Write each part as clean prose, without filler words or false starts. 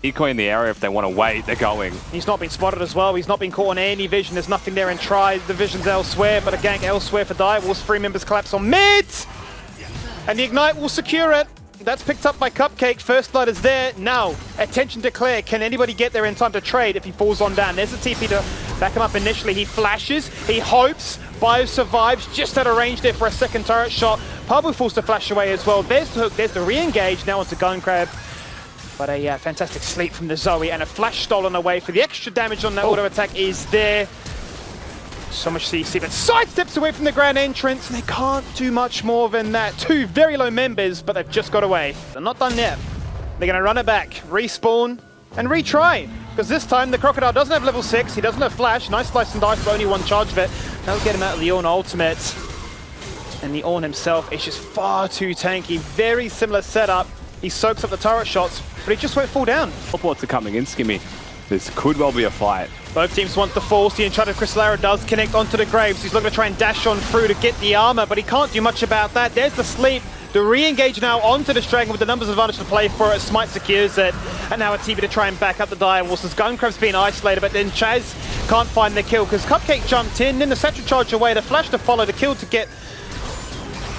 Decoy in the area if they want to wait, they're going. He's not been spotted as well. He's not been caught on any vision. There's nothing there in try. The vision's elsewhere, but a gank elsewhere for Direwolves. 3 members collapse on mid! And the Ignite will secure it. That's picked up by Cupcake. First blood is there. Now, attention to Claire. Can anybody get there in time to trade if he falls on down? There's a TP to back him up initially. He flashes. He hopes. Bio survives. Just out of range there for a second turret shot. Pabu falls to flash away as well. There's the hook. There's the re-engage. Now onto Gun Crab. But a fantastic sleep from the Zoe and a flash stolen away for the extra damage on that auto attack is there. So much CC, but sidesteps away from the grand entrance, and they can't do much more than that. 2 very low members, but they've just got away. They're not done yet. They're going to run it back, respawn, and retry. Because this time the Crocodile doesn't have level 6, he doesn't have flash. Nice slice and dice, but only 1 charge of it. That'll get him out of the Ornn ultimate. And the Ornn himself is just far too tanky. Very similar setup. He soaks up the turret shots, but he just won't fall down. Teleports are coming in, Skimmy. This could well be a fight. Both teams want the falls. The Enchanted Crystal Arrow does connect onto the Graves. He's looking to try and dash on through to get the armor, but he can't do much about that. There's the sleep. The re-engage now onto the Dragon with the numbers advantage to play for it. Smite secures it. And now a TP to try and back up the Direwolves as Guncrab's being isolated, but then Chaz can't find the kill because Cupcake jumped in, then the Satchel charge away, the flash to follow, the kill to get,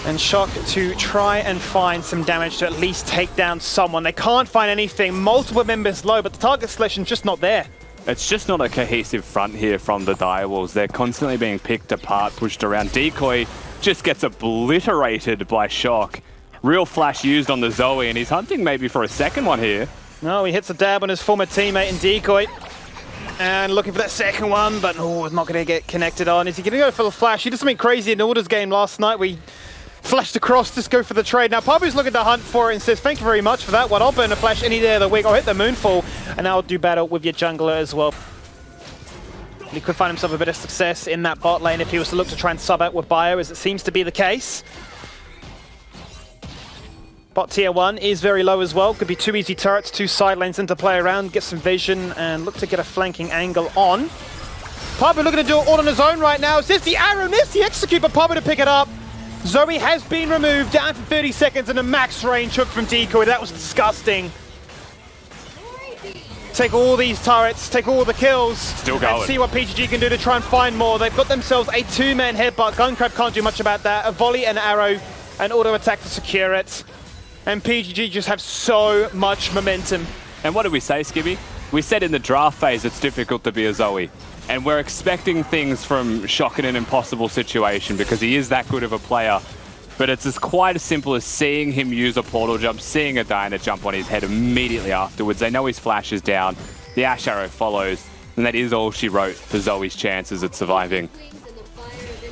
and Shock to try and find some damage to at least take down someone. They can't find anything. Multiple members low, but the target selection just not there. It's just not a cohesive front here from the Direwolves. They're constantly being picked apart, pushed around. Decoy just gets obliterated by Shock. Real flash used on the Zoe, and he's hunting maybe for a second one here. No, he hits a dab on his former teammate in Decoy. And looking for that second one, but not going to get connected on. Is he going to go for the flash? He did something crazy in the Orders game last night. We flashed across, just go for the trade. Now Pabu's looking to hunt for it and says, thank you very much for that one. I'll burn a flash any day of the week. I'll hit the Moonfall, and I'll do battle with your jungler as well. He could find himself a bit of success in that bot lane if he was to look to try and sub out with Bio, as it seems to be the case. Bot tier 1 is very low as well. Could be 2 easy turrets, 2 side lanes in to play around, get some vision, and look to get a flanking angle on. Pabu looking to do it all on his own right now. There's the arrow, there's the execute, but Pabu to pick it up. Zoe has been removed, down for 30 seconds, and a max range hook from Decoy. That was disgusting. Take all these turrets, take all the kills, still going, and see what PGG can do to try and find more. They've got themselves a 2-man headbutt. Guncrab can't do much about that. A volley, an arrow, an auto attack to secure it. And PGG just have so much momentum. And what did we say, Skibby? We said in the draft phase it's difficult to be a Zoe. And we're expecting things from Shock in an impossible situation because he is that good of a player. But it's as quite as simple as seeing him use a portal jump, seeing a Diana jump on his head immediately afterwards. They know his flash is down, the Ash Arrow follows, and that is all she wrote for Zoe's chances at surviving.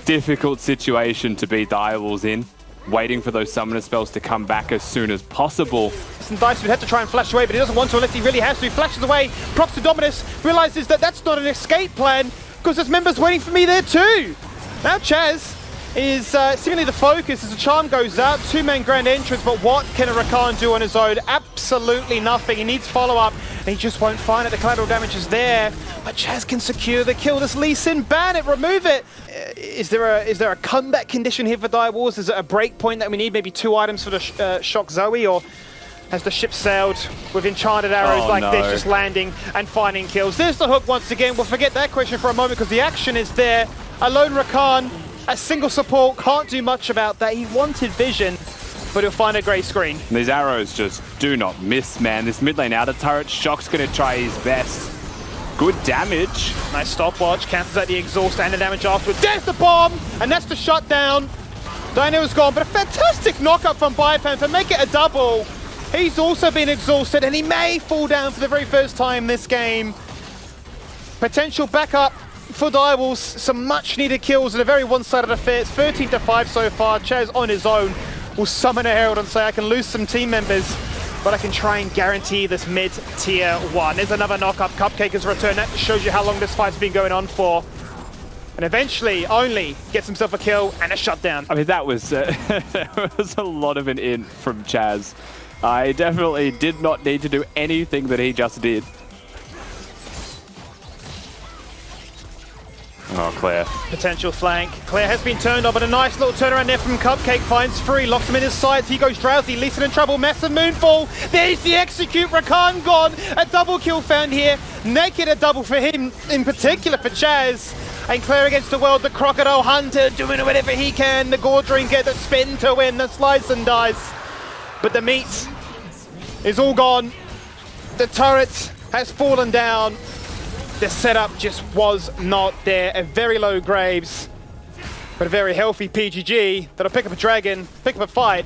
Difficult situation to be Direwolves in, waiting for those summoner spells to come back as soon as possible. Dice would have to try and flash away, but he doesn't want to unless he really has to. He flashes away, props to Dominus, realizes that that's not an escape plan because there's members waiting for me there too. Now Chaz is seemingly the focus as the charm goes out. 2-man grand entrance, but what can a Rakan do on his own? Absolutely nothing. He needs follow-up, and he just won't find it. The collateral damage is there, but Chaz can secure the kill. This Lee Sin, ban it, remove it. Is there a comeback condition here for Direwolves? Is it a break point that we need? Maybe 2 items for the Shock Zoe, or has the ship sailed with enchanted arrows this, just landing and finding kills? There's the hook once again. We'll forget that question for a moment because the action is there. A lone Rakan, a single support, can't do much about that. He wanted vision, but he'll find a grey screen. These arrows just do not miss, man. This mid lane outer turret, Shock's going to try his best. Good damage. Nice stopwatch, cancels out the exhaust and the damage afterwards. There's the bomb, and that's the shutdown. Dino is gone, but a fantastic knockup from Biopan to make it a double. He's also been exhausted, and he may fall down for the very first time this game. Potential backup for Direwolves, some much-needed kills in a very one-sided affair. It's 13-5 so far. Chaz on his own will summon a Herald and say, I can lose some team members, but I can try and guarantee this mid-tier 1. There's another knock-up. Cupcake has returned. That shows you how long this fight's been going on for. And eventually, only gets himself a kill and a shutdown. I mean, that was, that was a lot of an int from Chaz. I definitely did not need to do anything that he just did. Oh, Claire. Potential flank. Claire has been turned on, but a nice little turnaround there from Cupcake. Finds free, locks him in his sights. He goes drowsy. Lee Sin in trouble. Massive moonfall. There's the execute. Rakan gone. A double kill found here. Naked a double for him, in particular for Chaz. And Claire against the world. The Crocodile Hunter doing whatever he can. The Gordring get the spin to win. The slice and dice. But the meat is all gone. The turret has fallen down. The setup just was not there. A very low Graves, but a very healthy PGG that'll pick up a dragon, pick up a fight,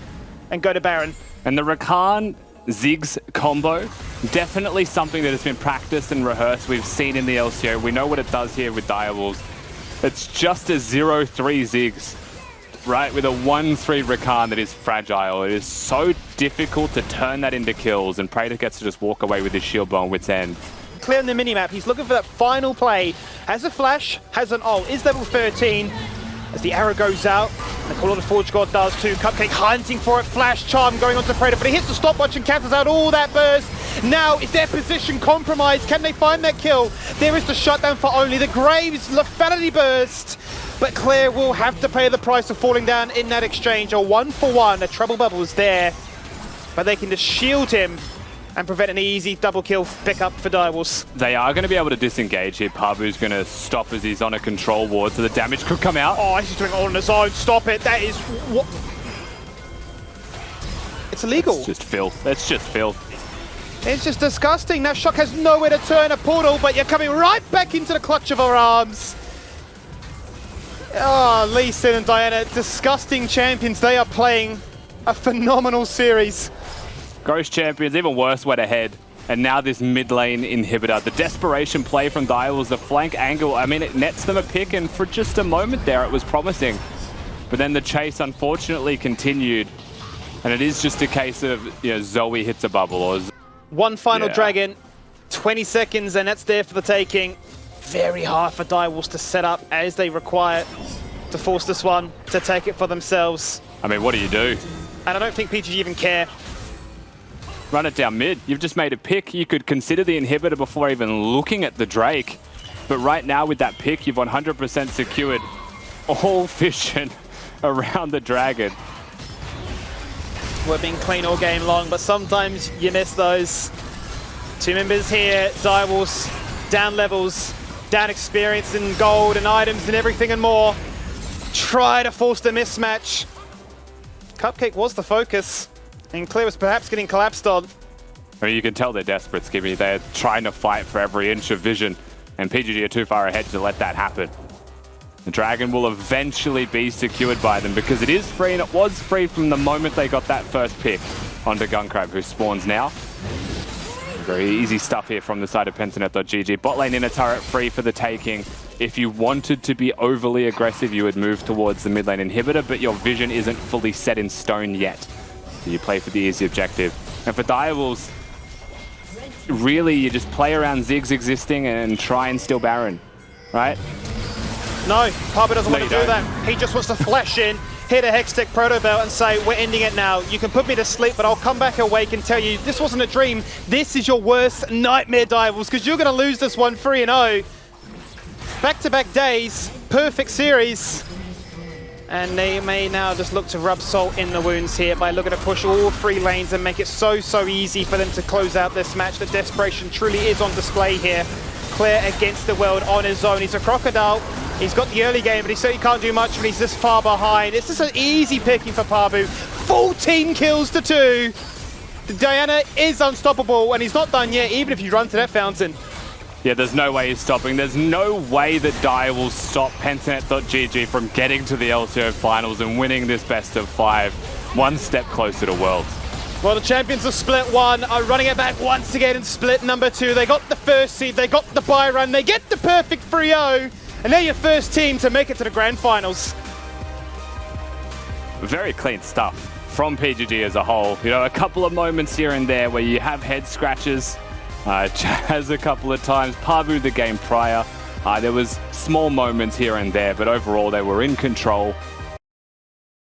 and go to Baron. And the Rakan Ziggs combo, definitely something that has been practiced and rehearsed. We've seen in the LCO. We know what it does here with Direwolves. It's just a 0-3 Ziggs, right? With a 1-3 Rakan that is fragile. It is so difficult to turn that into kills, and Praetor gets to just walk away with his shield bow on wit's end. Clear in the minimap, he's looking for that final play. Has a flash, has an ult, is level 13. As the arrow goes out, and Call of the Forge God does too. Cupcake hunting for it, flash charm going onto Praetor, but he hits the stopwatch and cancels out all that burst. Now, is their position compromised? Can they find that kill? There is the shutdown for only the Graves lethality burst. But Claire will have to pay the price of falling down in that exchange. A 1-for-1, a trouble bubble is there. But they can just shield him and prevent an easy double kill pickup for Direwolves. They are going to be able to disengage here. Pabu's going to stop as he's on a control ward, so the damage could come out. Oh, he's just doing it all on his own. Stop it. That is what? It's illegal. It's just filth. It's just filth. It's just disgusting. Now Shock has nowhere to turn a portal, but you're coming right back into the clutch of our arms. Oh, Lee Sin and Diana, disgusting champions. They are playing a phenomenal series. Gross champions, even worse went ahead. And now this mid lane inhibitor. The desperation play from Direwolves, the flank angle. I mean, it nets them a pick, and for just a moment there, it was promising. But then the chase, unfortunately, continued. And it is just a case of, you know, Zoe hits a bubble. Or one final dragon, 20 seconds, and that's there for the taking. Very hard for Direwolves to set up as they require to force this one to take it for themselves. I mean, what do you do? And I don't think PGG even care. Run it down mid. You've just made a pick. You could consider the inhibitor before even looking at the Drake. But right now with that pick, you've 100% secured all vision around the dragon. We're being clean all game long, but sometimes you miss those. Two members here, Direwolves, down levels, down experience and gold and items and everything and more. Try to force the mismatch. Cupcake was the focus. And Claire was perhaps getting collapsed on. I mean, you can tell they're desperate, Skibby. They're trying to fight for every inch of vision, and PGG are too far ahead to let that happen. The dragon will eventually be secured by them because it is free, and it was free from the moment they got that first pick onto Gunkrab, who spawns now. Very easy stuff here from the side of Pentanet.gg. Bot lane in a turret free for the taking. If you wanted to be overly aggressive, you would move towards the mid lane inhibitor, but your vision isn't fully set in stone yet. So you play for the easy objective. And for Direwolves, really you just play around Ziggs existing and try and steal Baron, right? No, Pabu doesn't want to do that. He just wants to flash in, hit a Hextech Proto Belt and say, we're ending it now. You can put me to sleep, but I'll come back awake and tell you, this wasn't a dream. This is your worst nightmare, Direwolves, because you're going to lose this one 3-0. Back-to-back days, perfect series. And they may now just look to rub salt in the wounds here by looking to push all three lanes and make it so easy for them to close out this match. The desperation truly is on display here. Claire against the world on his own. He's a Crocodile. He's got the early game, but he certainly can't do much when he's this far behind. It's just an easy picking for Pabu. 14 kills to 2. Diana is unstoppable, and he's not done yet, even if you run to that fountain. Yeah, there's no way he's stopping. There's no way that Dire will stop Pentanet.gg from getting to the LCO finals and winning this best of 5, one step closer to Worlds. Well, the champions of Split 1 are running it back once again in Split number 2. They got the first seed, they got the bye run, they get the perfect 3-0, and they're your first team to make it to the grand finals. Very clean stuff from PGG as a whole. You know, a couple of moments here and there where you have head scratches. Chaz a couple of times, Pabu the game prior. There was small moments here and there, but overall they were in control.